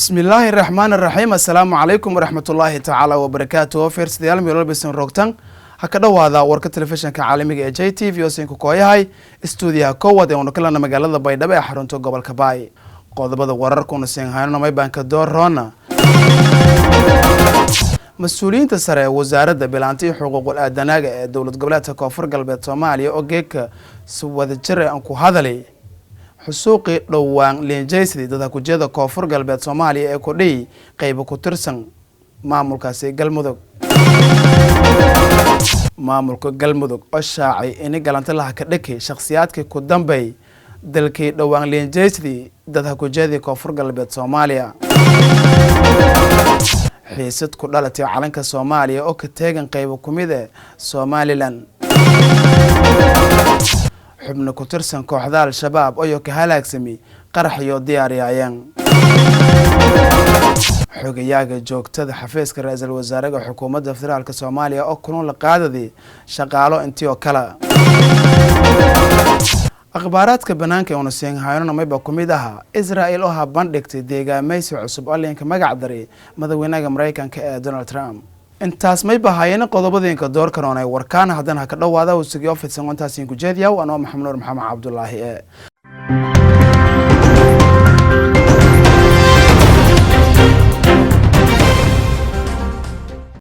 بسم الله الرحمن الرحيم. السلام عليكم ورحمة الله تعالى وبركاته. فيرس ديال ميلول بسن روكتان هكذا وهذا warka telefishinka caalamiga ee JTV oo siin ku kooyahay stuudiyaha koowad ee uu kalena magaalada Baydhabo ee xarunta gobolka Baay. Qodobada wararkuna siin hayno may banka doorona mas'uuliyiinta sare ee wasaaradda bilaantii xuquuqul aadanaga ee dawlad goboleedka Koonfur Galbeed Soomaaliya oo geeka si wada jir ah ku hadalay xusuuqi dhawaan leenjaysidii dadka ku jeeda Koonfur Galbeed Soomaaliya ee ku dhigay qayb ku tirsan maamulkaasi Galmudug. maamulka Galmudug oo shaacay in galanta la ka dhakay shakhsiyaadka ku dambeey dalkii dhawaan leenjaysidii dadka ku jeeda Koonfur Galbeed Soomaaliya. xiisad ku dhalatay calanka Soomaaliya oo ka teegan qayb ku mid ah Somaliland. xubno ku tirsan kooxda al-shabaab oo ka halaagsamay qarax iyo diyaariyayeen. xogayaga joogtada xafiiska ra'iisul wasaaraha xukuumadda federaalka Soomaaliya oo kulan la qaadaday shaqaalo intii oo kala. akhbaaraadka banaanka ee siin hayno mayba ku mid aha Israel oo ha bandhigtay deegaamaysi cusub oo leenka magac daray madaxweynaha Mareykanka ee Donald Trump. intaas may bahayeen qodobadeenka door karoonay warkaan haddana ka dhawaada uu sugiyo fidsan intaas in ku jeediyo anoo Maxamed Cabdullaahi